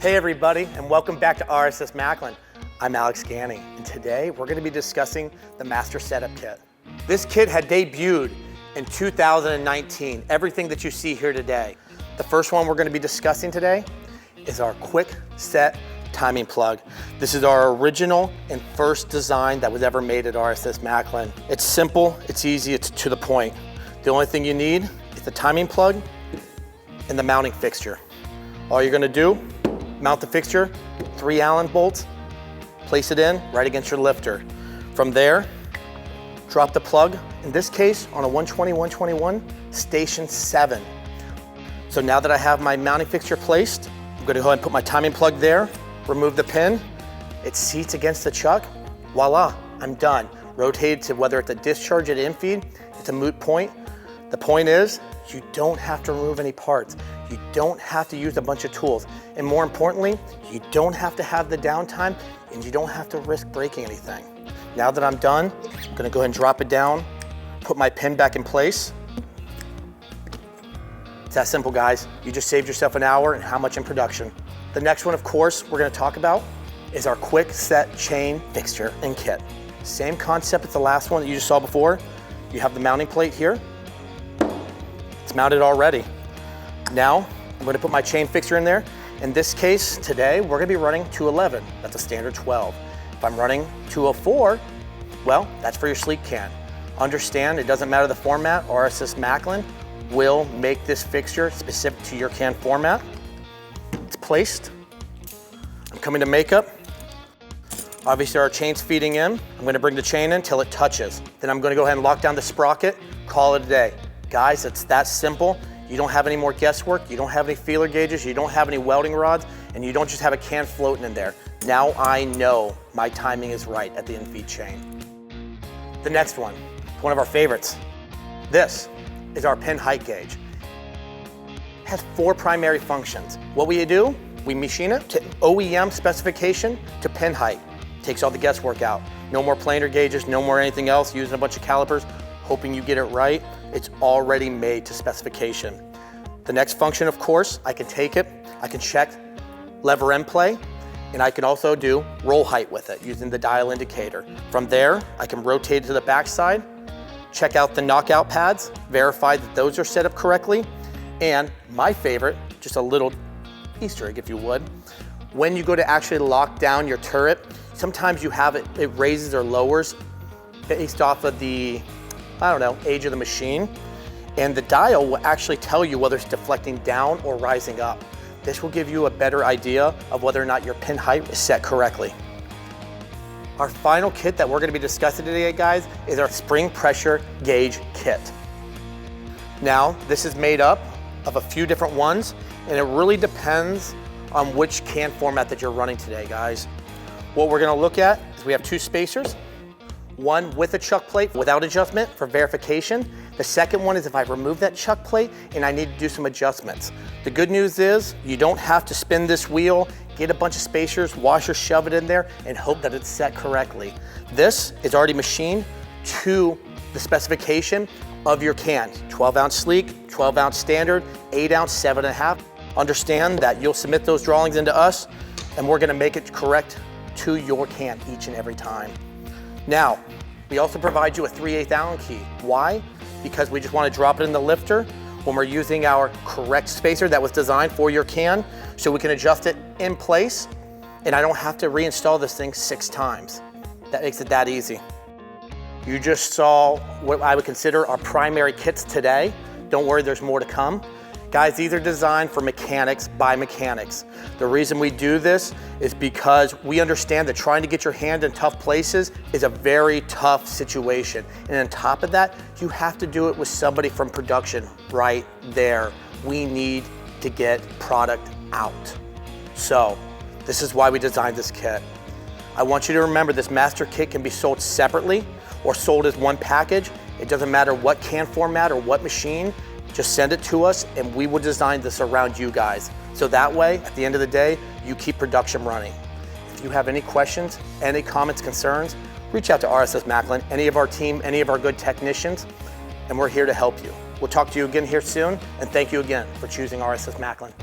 Hey everybody, and welcome back to RSS MACLIN. I'm Alex Ganny, and today we're going to be discussing the Master Setup Kit. This kit had debuted in 2019, everything that you see here today. The first one we're going to be discussing today is our Quick Set Timing Plug. This is our original and first design that was ever made at RSS MACLIN. It's simple, it's easy, it's to the point. The only thing you need is the timing plug and the mounting fixture. All you're going to do, mount the fixture, 3 Allen bolts, place it in right against your lifter. From there, drop the plug, in this case on a 120/121 station 7. So now that I have my mounting fixture placed, I'm going to go ahead and put my timing plug there, remove the pin, it seats against the chuck, voila, I'm done. Rotate to whether it's a discharge at infeed, it's a moot point. The point is, you don't have to remove any parts. You don't have to use a bunch of tools. And more importantly, you don't have to have the downtime and you don't have to risk breaking anything. Now that I'm done, I'm gonna go ahead and drop it down, put my pin back in place. It's that simple, guys. You just saved yourself an hour and how much in production. The next one, of course, we're gonna talk about is our Quick Set Chain Fixture and Kit. Same concept as the last one that you just saw before. You have the mounting plate here. It's mounted already. Now, I'm gonna put my chain fixture in there. In this case, today, we're gonna be running 211. That's a standard 12. If I'm running 204, well, that's for your sleek can. Understand, it doesn't matter the format, RSS MACLIN will make this fixture specific to your can format. It's placed. I'm coming to makeup. Obviously our chain's feeding in. I'm gonna bring the chain in till it touches. Then I'm gonna go ahead and lock down the sprocket, call it a day. Guys, it's that simple. You don't have any more guesswork, you don't have any feeler gauges, you don't have any welding rods, and you don't just have a can floating in there. Now I know my timing is right at the infeed chain. The next one of our favorites. This is our pin height gauge. It has 4 primary functions. What we do, we machine it to OEM specification to pin height. Takes all the guesswork out. No more planer gauges, no more anything else, using a bunch of calipers, hoping you get it right. It's already made to specification. The next function, of course, I can take it, I can check lever end play, and I can also do roll height with it using the dial indicator. From there, I can rotate it to the backside, check out the knockout pads, verify that those are set up correctly, and my favorite, just a little Easter egg if you would, when you go to actually lock down your turret, sometimes you have it raises or lowers based off of the, I don't know, age of the machine, and the dial will actually tell you whether it's deflecting down or rising up. This will give you a better idea of whether or not your pin height is set correctly. Our final kit that we're gonna be discussing today, guys, is our spring pressure gauge kit. Now, this is made up of a few different ones, and it really depends on which can format that you're running today, guys. What we're gonna look at is we have 2 spacers, one with a chuck plate without adjustment for verification. The second one is if I remove that chuck plate and I need to do some adjustments. The good news is you don't have to spin this wheel, get a bunch of spacers, wash or shove it in there, and hope that it's set correctly. This is already machined to the specification of your can. 12-ounce sleek, 12-ounce standard, 8-ounce, 7.5. Understand that you'll submit those drawings into us and we're gonna make it correct to your can each and every time. Now, we also provide you a 3/8 Allen key. Why? Because we just want to drop it in the lifter when we're using our correct spacer that was designed for your can, so we can adjust it in place, and I don't have to reinstall this thing 6 times. That makes it that easy. You just saw what I would consider our primary kits today. Don't worry, there's more to come. Guys, these are designed for mechanics by mechanics. The reason we do this is because we understand that trying to get your hand in tough places is a very tough situation. And on top of that, you have to do it with somebody from production right there. We need to get product out. So this is why we designed this kit. I want you to remember this master kit can be sold separately or sold as one package. It doesn't matter what can format or what machine. Just send it to us and we will design this around you guys. So that way, at the end of the day, you keep production running. If you have any questions, any comments, concerns, reach out to RSS MACLIN, any of our team, any of our good technicians, and we're here to help you. We'll talk to you again here soon, and thank you again for choosing RSS MACLIN.